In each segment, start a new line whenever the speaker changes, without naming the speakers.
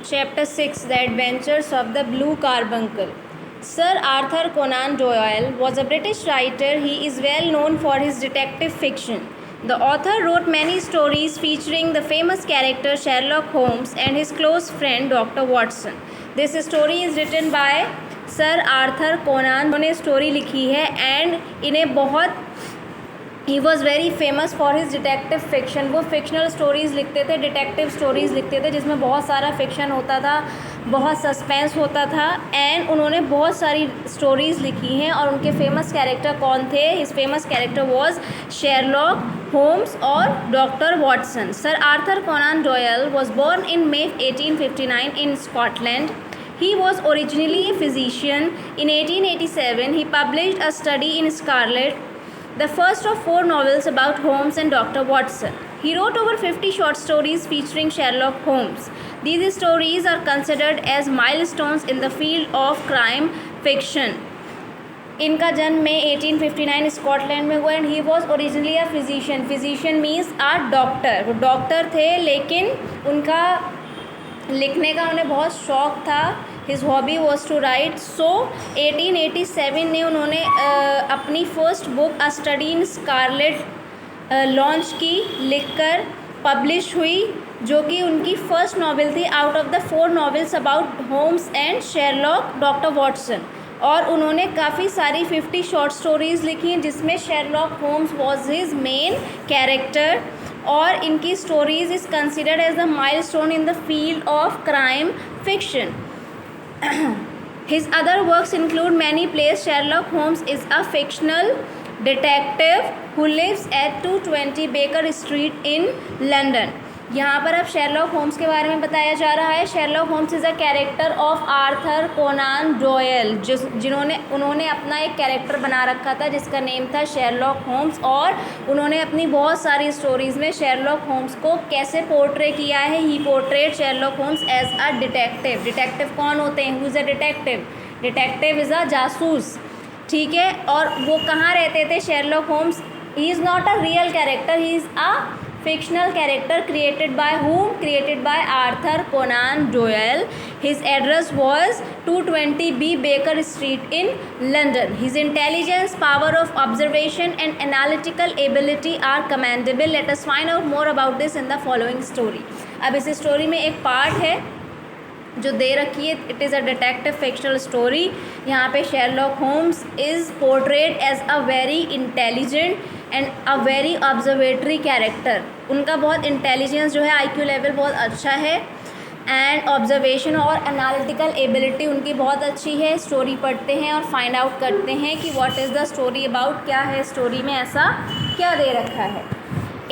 Chapter 6: The Adventures of the Blue Carbuncle. Sir Arthur Conan Doyle was a British writer. He is well known for his detective fiction. The author wrote many stories featuring the famous character Sherlock Holmes and his close friend Dr. Watson. This story is written by Sir Arthur Conan. उन्होंने story लिखी है and इन्हें बहुत he was very famous for his detective fiction. वो fictional stories लिखते थे, detective stories लिखते थे जिसमें बहुत सारा फिक्शन होता था, बहुत सस्पेंस होता था. एंड उन्होंने बहुत सारी स्टोरीज़ लिखी हैं. और उनके फेमस कैरेक्टर कौन थे? His famous character was Sherlock Holmes और doctor Watson. Sir Arthur Conan Doyle was born in May 1859 in Scotland. He was originally a physician. In 1887, he published a study in Scarlet, the first of 4 novels about Holmes and Dr. Watson. He wrote over 50 short stories featuring Sherlock Holmes. These stories are considered as milestones in the field of crime fiction. इनका जन्म में 1859 Scotland में हुआ and he was originally a physician. Physician means a doctor. वो doctor थे लेकिन उनका लिखने का उन्हें बहुत शौक़ था. His hobby was to write. So 1887 में उन्होंने अपनी first book a study in Scarlet launch की, लिखकर पब्लिश हुई, जो कि उनकी फर्स्ट नावल थी out of the 4 novels about Holmes and Sherlock doctor Watson. और उन्होंने काफ़ी सारी 50 शॉर्ट स्टोरीज़ लिखी हैं जिसमें Sherlock Holmes was his main character. और इनकी stories is considered as the milestone in the field of crime fiction. His other works include many plays. Sherlock Holmes is a fictional detective who lives at 220 Baker Street in London. यहाँ पर अब Sherlock Holmes के बारे में बताया जा रहा है. Sherlock Holmes is a character of Arthur Conan Doyle, उन्होंने अपना एक कैरेक्टर बना रखा था जिसका नेम था शेरलॉक होम्स. और उन्होंने अपनी बहुत सारी स्टोरीज़ में शेरलॉक होम्स को कैसे पोर्ट्रे किया है. He portrait Sherlock Holmes as a detective. Detective कौन होते हैं? Who is a detective? Detective is a जासूस. ठीक है. और वो कहाँ रहते थे Sherlock Holmes? He is not a real character, he is a fictional character created by whom? Created by Arthur Conan Doyle. His address was 220B Baker Street in London. His intelligence, power of observation and analytical ability are commendable. Let us find out more about this in the following story. अब इस story में एक part है जो दे रखी है. It is a detective fictional story. यहाँ पे Sherlock Holmes is portrait as a very intelligent and a very observatory character. उनका बहुत इंटेलिजेंस जो है, IQ लेवल बहुत अच्छा है एंड ऑब्जर्वेशन और एनालिटिकल एबिलिटी उनकी बहुत अच्छी है. स्टोरी पढ़ते हैं और फाइंड आउट करते हैं कि what is the story about. क्या है स्टोरी में, ऐसा क्या दे रखा है.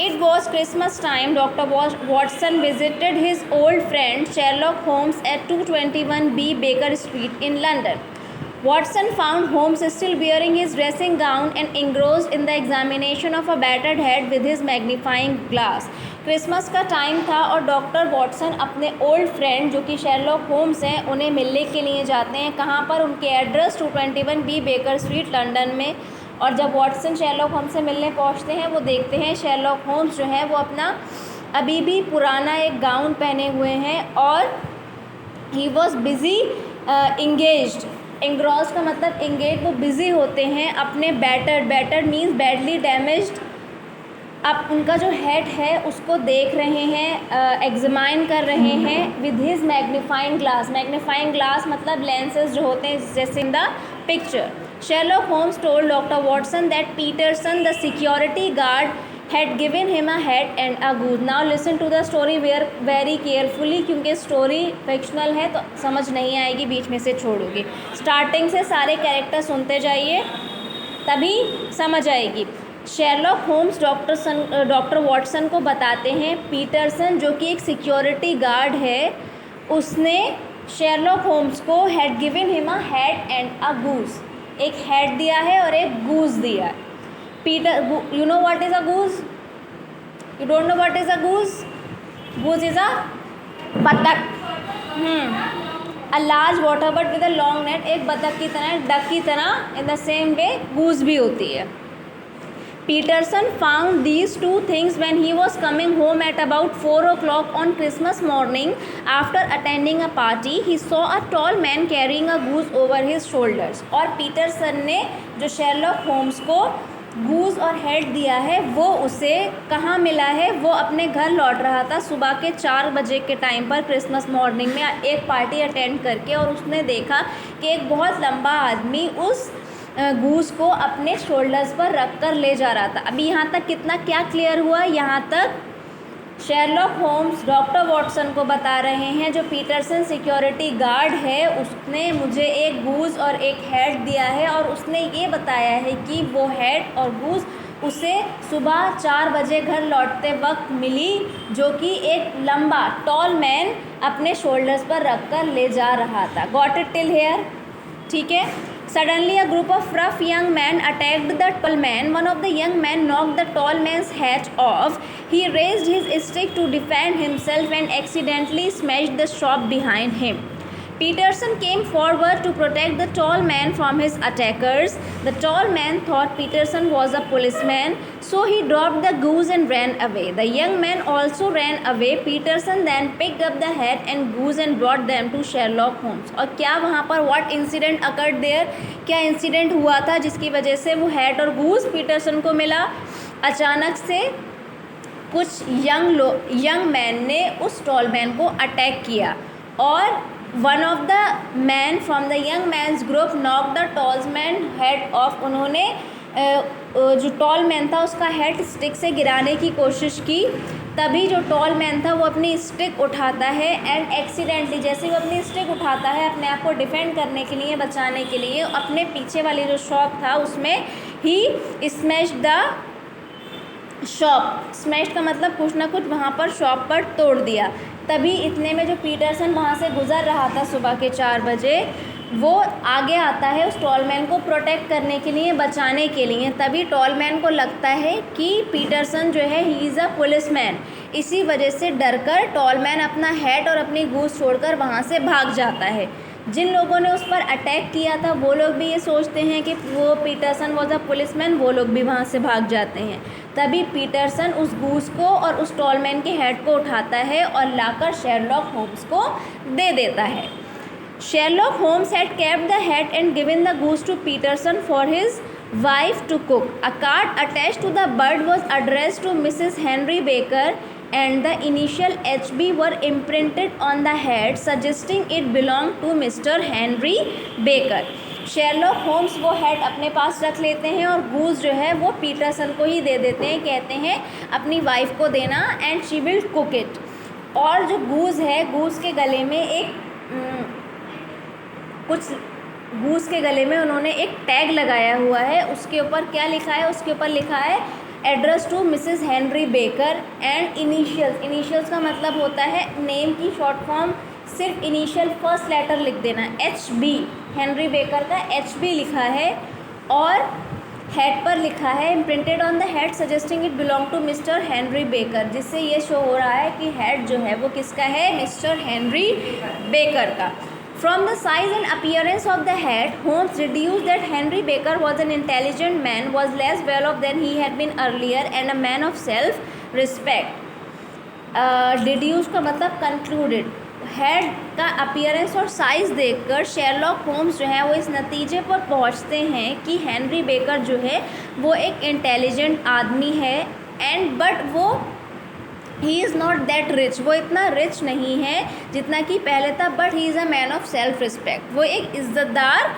It was Christmas time. Dr. Watson visited his old friend Sherlock Holmes at 221B Baker Street in London. Watson found Holmes still wearing his dressing gown and engrossed in the examination of a battered head with his magnifying glass. Christmas का time था और doctor Watson अपने old friend जो कि Sherlock Holmes हैं उन्हें मिलने के लिए जाते हैं. कहाँ पर? उनके address 221B baker street London में. और जब वॉटसन शेरलॉक होम्स से मिलने पहुंचते हैं वो देखते हैं शेरलॉक होम्स जो है वो अपना अभी भी पुराना एक गाउन पहने हुए हैं और he was busy engaged. Engross का मतलब इंगेज, वो बिज़ी होते हैं अपने बैटर्ड मीन्स बैडली डैमेज्ड. अब उनका जो हेड है उसको देख रहे हैं, एग्जामाइन कर रहे हैं with his magnifying glass. Magnifying glass मतलब लेंसेज जो होते हैं जैसे in the picture. Sherlock Holmes told Dr. Watson that Peterson, the security guard, had given him a hat and a goose. Now listen to the story very carefully क्योंकि story fictional है तो समझ नहीं आएगी, बीच में से छोड़ोगे. स्टार्टिंग से सारे कैरेक्टर सुनते जाइए तभी समझ आएगी. शेरलॉक होम्स डॉक्टर वॉटसन को बताते हैं पीटरसन जो कि एक सिक्योरिटी गार्ड है, उसने शेरलॉक होम्स को had given him a hat and a goose. एक हेड दिया है और एक गूज दिया है. Peter, you know what is a goose? You don't know what is a goose? Goose is a बतख. A large water but with a long net. एक बतख की तरह, डक की तरह. इन द सेम वे गूज भी होती है. Peterson found these two things when he was coming home at about 4 o'clock on Christmas morning. After attending a party, he saw a tall man carrying a goose over his shoulders. और Peterson ने जो Sherlock Holmes को गूज और head दिया है वो उसे कहाँ मिला है, वो अपने घर लौट रहा था सुबह के 4 बजे के टाइम पर क्रिसमस मॉर्निंग में एक पार्टी अटेंड करके, और उसने देखा कि एक बहुत लंबा आदमी उस गूस को अपने शोल्डर्स पर रख कर ले जा रहा था। अभी यहाँ तक कितना क्या क्लियर हुआ? यहाँ तक शेरलॉक होम्स डॉक्टर वॉटसन को बता रहे हैं जो पीटरसन सिक्योरिटी गार्ड है उसने मुझे एक गूस और एक हेड दिया है, और उसने ये बताया है कि वो हेड और गूस उसे सुबह 4 बजे घर लौटते वक्त मिली, जो कि एक लंबा टॉल मैन अपने शोल्डर्स पर रख कर ले जा रहा था। Got it till here? ठीक है। Suddenly, a group of rough young men attacked the tall man. One of the young men knocked the tall man's hat off. He raised his stick to defend himself and accidentally smashed the shop behind him. Peterson came forward to protect the tall man from his attackers. The tall man thought Peterson was a policeman, so he dropped the goose and ran away. The young man also ran away. Peterson then picked up the hat and goose and brought them to Sherlock Holmes. और क्या वहाँ पर what incident occurred there? क्या incident हुआ था जिसकी वजह से वो हैट और गूस पीटरसन को मिला? अचानक से कुछ यंग मैन ने उस टॉल मैन को अटैक किया, और one of the man from the young man's group knock the tall man head off. उन्होंने जो टॉल मैन था उसका हेड स्टिक से गिराने की कोशिश की। तभी जो टॉल मैन था वो अपनी स्टिक उठाता है एंड एक्सीडेंटली, जैसे वो अपनी स्टिक उठाता है अपने आप को डिफेंड करने के लिए, बचाने के लिए, अपने पीछे वाली जो शॉप था उसमें ही स्मैश द शॉप। स्मैश का मतलब कुछ ना कुछ वहाँ पर शॉप पर तोड़ दिया। तभी इतने में जो पीटरसन वहाँ से गुज़र रहा था सुबह के 4 बजे, वो आगे आता है उस टॉल मैन को प्रोटेक्ट करने के लिए, बचाने के लिए। तभी टॉल मैन को लगता है कि पीटरसन जो है ही इज़ अ पुलिसमैन। इसी वजह से डरकर टॉल मैन अपना हैट और अपनी गूस छोड़कर वहाँ से भाग जाता है। जिन लोगों ने उस पर अटैक किया था वो लोग भी ये सोचते हैं कि वो पीटरसन वॉज अ पुलिसमैन, वो लोग भी वहाँ से भाग जाते हैं। तभी पीटरसन उस गूस को और उस टॉलमैन के हेड को उठाता है और लाकर शेरलॉक होम्स को दे देता है। Sherlock Holmes had kept the hat and given the goose to Peterson for his wife to cook. A card attached to the bird was addressed to Mrs. Henry Baker and the initial HB were imprinted on the head, suggesting it belonged to Mr. Henry Baker. Sherlock Holmes वो head अपने पास रख लेते हैं और goose जो है वो पीटरसन को ही दे देते हैं, कहते हैं अपनी वाइफ को देना and she will cook it. और जो गूस है, गूस के गले में गूस के गले में उन्होंने एक टैग लगाया हुआ है। उसके ऊपर क्या लिखा है? उसके ऊपर लिखा है address to Mrs Henry Baker and initials का मतलब होता है नेम की शॉर्ट फॉर्म, सिर्फ इनिशियल फर्स्ट लेटर लिख देना, HB। हेनरी बेकर का HB लिखा है और हेड पर लिखा है imprinted on the head suggesting it belong to Mr Henry Baker, जिससे ये शो हो रहा है कि हेड जो है वो किसका है? मिस्टर हेनरी बेकर का। From the size and appearance of the head, Holmes deduced that Henry Baker was an intelligent man, was less well off than he had been earlier, and a man of self-respect. Deduced का मतलब concluded. Head का appearance और size देखकर Sherlock Holmes जो है वो इस नतीजे पर पहुंचते हैं कि हेनरी बेकर जो है वो एक इंटेलिजेंट आदमी है एंड बट वो he is not that rich, वो इतना रिच नहीं है जितना कि पहले था, but he is a man of self respect, वो एक इज़्ज़तदार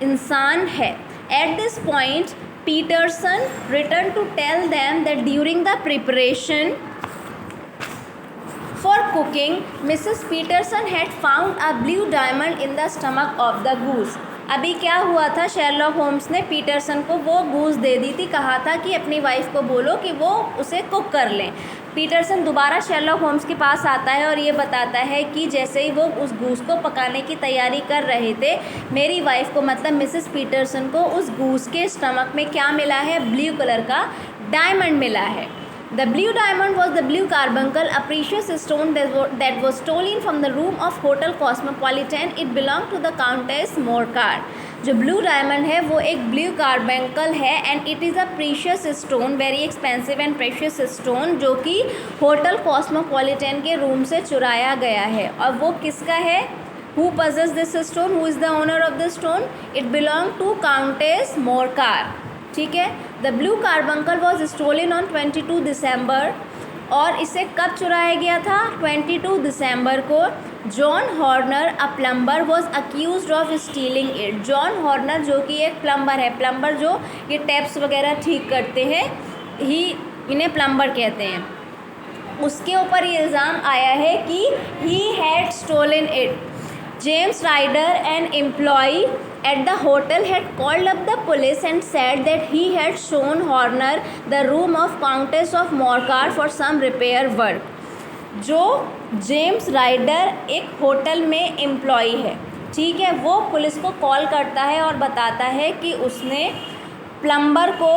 इंसान है। At this point Peterson return to tell them that during the preparation for cooking, Mrs. Peterson had found a blue diamond in the stomach of the goose. अभी क्या हुआ था? Sherlock Holmes ने पीटरसन को वो गूस दे दी थी, कहा था कि अपनी वाइफ को बोलो कि वो उसे कुक कर लें। पीटरसन दोबारा शेरलॉक होम्स के पास आता है और ये बताता है कि जैसे ही वो उस गूस को पकाने की तैयारी कर रहे थे, मेरी वाइफ को मतलब मिसेस पीटरसन को उस गूस के स्टमक में क्या मिला है? ब्लू कलर का डायमंड मिला है। The blue diamond was the blue carbuncle, a precious stone that was stolen from the room of Hotel Cosmopolitan. It belonged to the Countess Morcar. जो ब्लू डायमंड है वो एक ब्लू कार्बंकल है and it is a precious stone, very expensive and precious stone, जो कि hotel cosmopolitan के room से चुराया गया है। और वो किसका है? Who possessed this stone? Who is the owner of the stone? It belong to countess Morcar. ठीक है। The blue carbuncle was stolen on 22 December. और इसे कब चुराया गया था? 22 दिसंबर को। John Horner a plumber was accuse of stealing it. John Horner जो कि एक प्लम्बर है, प्लम्बर जो ये टैप्स वगैरह ठीक करते हैं, इन्हें प्लम्बर कहते हैं, उसके ऊपर ये इल्ज़ाम आया है कि he had stolen it. James Ryder, an employee at the hotel, had called up the police and said that he had shown Horner the room of Countess of Morcar for some repair work। जो James rider एक hotel में employee है, ठीक है, वो police को call करता है और बताता है कि उसने प्लम्बर को,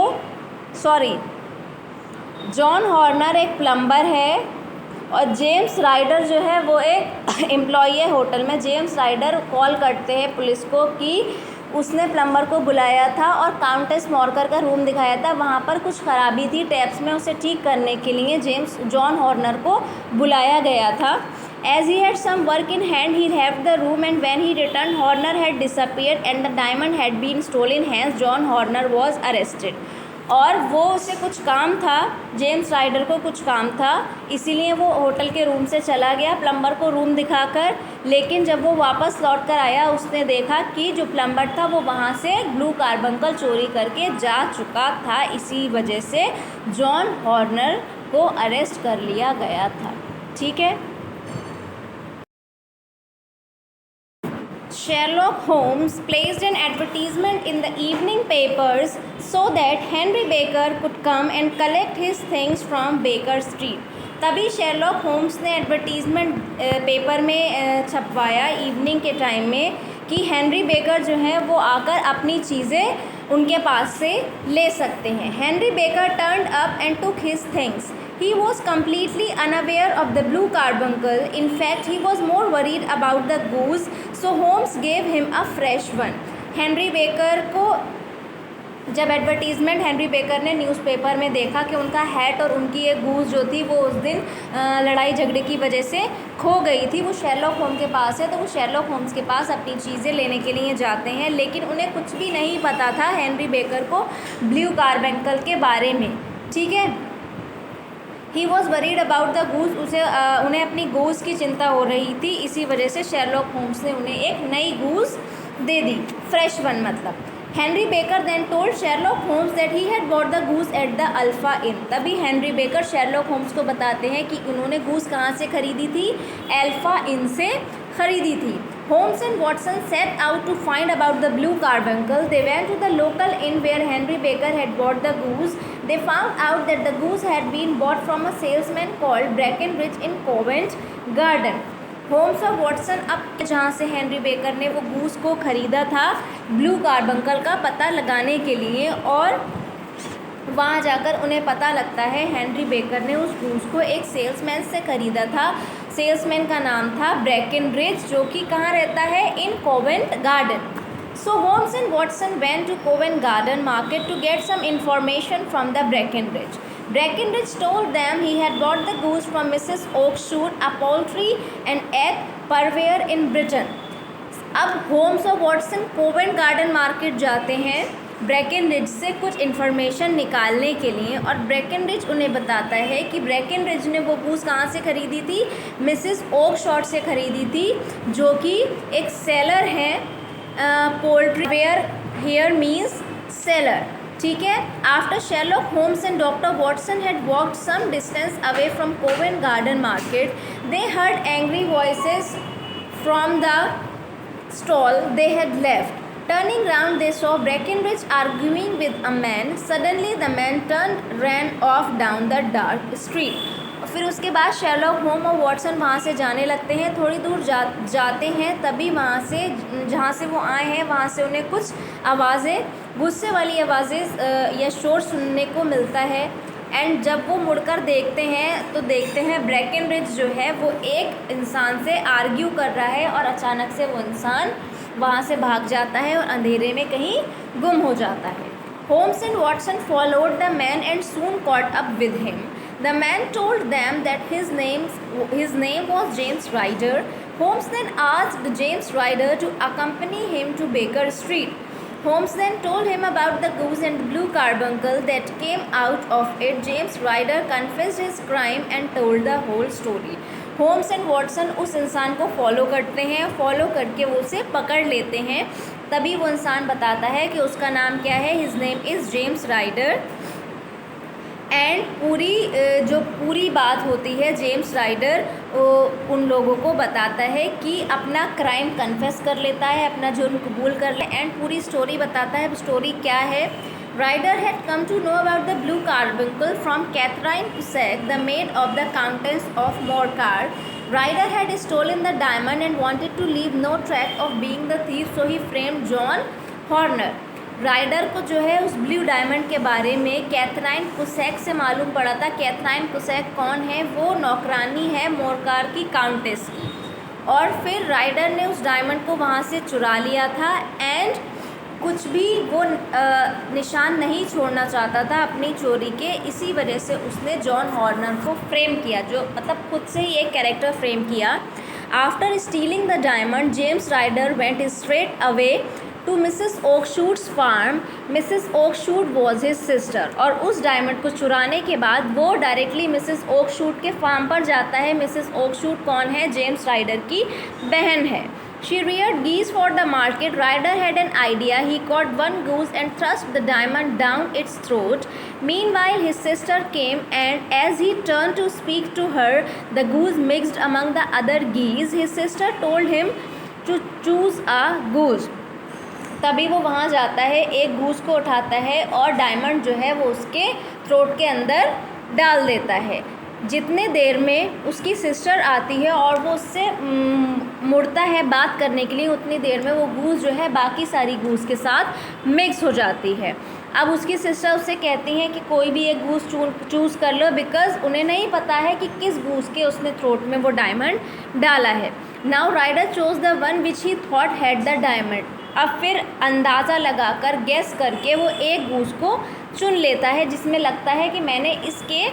जॉन हॉर्नर एक प्लम्बर है और जेम्स राइडर जो है वो एक एम्प्लॉई है होटल में। जेम्स राइडर कॉल करते हैं पुलिस को कि उसने प्लम्बर को बुलाया था और काउंटेस मॉर्कर का रूम दिखाया था, वहाँ पर कुछ खराबी थी टैप्स में, उसे ठीक करने के लिए जॉन हॉर्नर को बुलाया गया था। As he had some work in hand, he left the room and when he returned, Horner had disappeared and the diamond had been stolen. Hence, John Horner was arrested। और वो उसे कुछ काम था, जेम्स राइडर को कुछ काम था, इसीलिए वो होटल के रूम से चला गया प्लम्बर को रूम दिखाकर। लेकिन जब वो वापस लौट कर आया, उसने देखा कि जो प्लम्बर था वो वहाँ से ब्लू कार्बंकल चोरी करके जा चुका था। इसी वजह से जॉन हॉर्नर को अरेस्ट कर लिया गया था। ठीक है। Sherlock Holmes placed an advertisement in the evening papers so that Henry Baker could come and collect his things from Baker Street। तभी शेरलॉक होम्स ने एडवर्टीज़मेंट पेपर में छपवाया इवनिंग के टाइम में कि हेनरी बेकर जो है वो आकर अपनी चीज़ें उनके पास से ले सकते हैं। Henry baker turned up and took his things. He was completely unaware of the blue carbuncle. In fact, he was more worried about the goose, so Holmes gave him a fresh one। Henry baker को जब advertisement Henry baker ने newspaper में देखा कि उनका hat और उनकी एक गूस जो थी वो उस दिन लड़ाई झगड़े की वजह से खो गई थी, वो शेरलॉक होम्स के पास है, तो वो शेरलॉक होम्स के पास अपनी चीज़ें लेने के लिए जाते हैं। लेकिन उन्हें कुछ भी नहीं पता था हेनरी बेकर को ब्लू कार्बंकल के बारे में। ठीक है। He was worried about the goose. उन्हें अपनी गूस की चिंता हो रही थी, इसी वजह से शेरलॉक होम्स ने उन्हें एक नई गूस दे दी, फ्रेश वन मतलब। Henry Baker then told Sherlock Holmes that he had bought the goose at the Alpha Inn. तभी हेनरी बेकर शेरलॉक होम्स को बताते हैं कि उन्होंने गूस कहाँ से खरीदी थी, अल्फ़ा इन से खरीदी थी। Holmes and Watson set out to find about the blue carbuncle. They went to the local inn where Henry Baker had bought the goose. They found out that the goose had been bought from a salesman called Breckenridge in Covent Garden। Holmes और Watson अब जहाँ से Henry baker ने वो goose को ख़रीदा था blue carbuncle का पता लगाने के लिए, और वहाँ जाकर उन्हें पता लगता है हेनरी बेकर ने उस गूस को एक सेल्समैन से ख़रीदा था। सेल्समैन का नाम था ब्रेकनरिज, जो कि कहाँ रहता है, in Covent Garden. So Holmes and Watson went to Covent Garden market to get some information from the Breckenridge. Breckenridge told them he had bought the goose from Mrs. Oakeshott, a poultry and egg purveyor in Britain। अब Holmes और Watson कोवेंट Garden market जाते हैं ब्रेकनरिज से कुछ information निकालने के लिए, और ब्रेकनरिज उन्हें बताता है कि ब्रेकनरिज ने वो गूस कहाँ से ख़रीदी थी, मिसेस ओकशॉट से ख़रीदी थी, जो कि एक सेलर हैं, poultry where here means seller. ठीक है। After Sherlock Holmes and Doctor Watson had walked some distance away from Covent Garden market, they heard angry voices from the stall they had left। Turning round, they saw Breckenridge arguing with a man। Suddenly, the man turned, ran off down the dark street। फिर उसके बाद Sherlock home और Watson वहाँ से जाने लगते हैं। थोड़ी दूर जाते हैं, तभी वहाँ से जहाँ से वो आए हैं वहाँ से उन्हें कुछ आवाज़ें, गुस्से वाली आवाज़ें या शोर सुनने को मिलता है। एंड जब वो मुड़कर देखते हैं तो देखते हैं ब्रेकनरिज जो है वो एक इंसान से आर्ग्यू कर रहा है, और अचानक से वो इंसान वहाँ से भाग जाता है और अंधेरे में कहीं गुम हो जाता है. Holmes and Watson followed the man and soon caught up with him. The man told them that his name was James Ryder. Holmes then asked James Ryder to accompany him to Baker Street. Holmes then told him about the goose and the blue carbuncle that came out of it. James Ryder confessed his crime and told the whole story. Holmes and Watson उस इंसान को follow करते हैं, follow करके वो उसे पकड़ लेते हैं. तभी वो इंसान बताता है कि उसका नाम क्या है. His name is James Ryder. And पूरी बात होती है, जेम्स राइडर उन लोगों को बताता है कि अपना क्राइम कन्फेस कर लेता है, अपना जुर्म कबूल कर ले, एंड पूरी स्टोरी बताता है. स्टोरी क्या है? Ryder had come to know about the blue carbuncle from Catherine Cusack, the maid of the Countess of Morcar. Ryder had stolen the diamond and wanted to leave no track of being the thief, so he framed John Horner. Ryder को जो है उस blue diamond के बारे में Catherine कुसैक से मालूम पड़ा था. कैथराइन कुसैक कौन है? वो नौकरानी है मोरकार की काउंटेस की. और फिर राइडर ने उस डायमंड को वहाँ से चुरा लिया था एंड कुछ भी वो निशान नहीं छोड़ना चाहता था अपनी चोरी के. इसी वजह से उसने जॉन हॉर्नर को फ्रेम किया, जो मतलब खुद से ही एक कैरेक्टर फ्रेम किया. After stealing the diamond, James Ryder went straight away to Mrs Oakshott's farm. Mrs Oakshott was his sister. और उस डायमंड को चुराने के बाद वो डायरेक्टली मिसेस ओकशूट के फार्म पर जाता है. मिसेस ओकशूट कौन है? जेम्स राइडर की बहन है. She reared geese for the market. Ryder had an idea. He caught one goose and thrust the diamond down its throat. Meanwhile, his sister came, and as he turned to speak to her, the goose mixed among the other geese. His sister told him to choose a goose. तभी वो वहाँ जाता है, एक goose को उठाता है और डायमंड जो है वो उसके थ्रोट के अंदर डाल देता है. जितने देर में उसकी सिस्टर आती है और वो उससे मुड़ता है बात करने के लिए, उतनी देर में वो गूस जो है बाकी सारी गूस के साथ मिक्स हो जाती है. अब उसकी सिस्टर उससे कहती हैं कि कोई भी एक गूस चूज़ कर लो, बिकॉज उन्हें नहीं पता है कि किस गूस के उसने थ्रोट में वो डायमंड डाला है. Now Ryder chose the one which he thought had the diamond. अब फिर अंदाज़ा लगाकर गैस करके वो एक गूस को चुन लेता है जिसमें लगता है कि मैंने इसके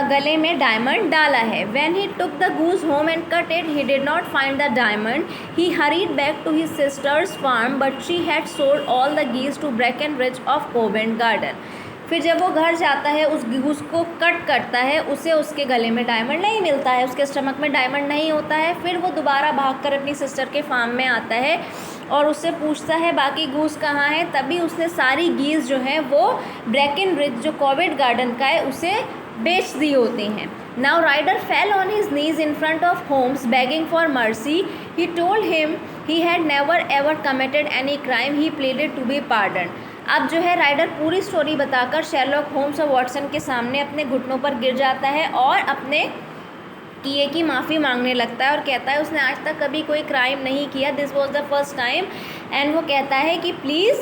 गले में डायमंड डाला है. When he took the goose home and cut it, he did not find the diamond. He hurried back to his sister's farm, but she had sold all the geese to Breckenridge of Covent Garden. फिर जब वो घर जाता है, उस goose को cut करता है, उसे उसके गले में डायमंड नहीं मिलता है, उसके स्टमक में डायमंड नहीं होता है. फिर वो दोबारा भागकर अपनी सिस्टर के फार्म में आता है और उससे पूछता है बाकी गूस कहाँ है. तभी उसने सारी गीज जो हैं वो ब्रेकनरिज जो कोवेंट गार्डन का है उसे बेच दिए होते हैं. Now Ryder fell on his knees in front of Holmes begging for mercy. He told him he had never ever committed any crime. He pleaded to be pardoned. अब जो है राइडर पूरी स्टोरी बताकर शेरलॉक होम्स और Watson के सामने अपने घुटनों पर गिर जाता है और अपने किए की माफ़ी मांगने लगता है और कहता है उसने आज तक कभी कोई क्राइम नहीं किया. This was the first time. And वो कहता है कि प्लीज़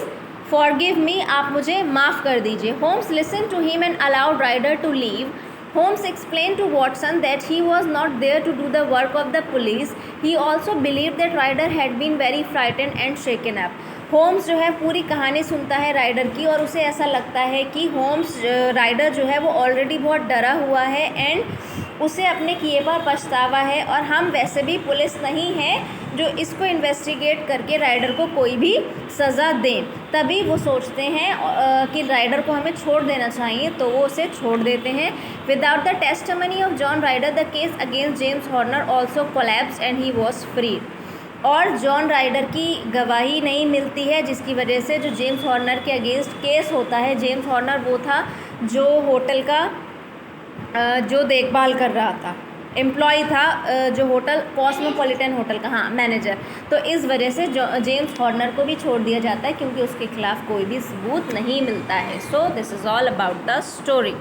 फॉरगिव मी, आप मुझे माफ़ कर दीजिए. Holmes listen to him and allowed Ryder to leave. Holmes explained to Watson that he was not there to do the work of the police. He also believed that Ryder had been very frightened and shaken up. Holmes जो है पूरी कहानी सुनता है rider की और उसे ऐसा लगता है कि होम्स राइडर जो है वो ऑलरेडी बहुत डरा हुआ है एंड उसे अपने किए पर पछतावा है. और हम वैसे भी पुलिस नहीं हैं जो इसको इन्वेस्टिगेट करके राइडर को कोई भी सज़ा दें. तभी वो सोचते हैं कि राइडर को हमें छोड़ देना चाहिए, तो वो उसे छोड़ देते हैं. Without the testimony of John Ryder the case against James Horner also collapsed and he was free. और जॉन राइडर की गवाही नहीं मिलती है जिसकी वजह से जो जेम्स हॉर्नर के अगेंस्ट केस होता है. जेम्स हॉर्नर वो था जो होटल का जो देखभाल कर रहा था, एम्प्लॉय था जो होटल कॉस्मोपॉलिटन होटल का, हाँ मैनेजर. तो इस वजह से जेम्स हॉर्नर को भी छोड़ दिया जाता है क्योंकि उसके खिलाफ़ कोई भी सबूत नहीं मिलता है. So this is all about the story.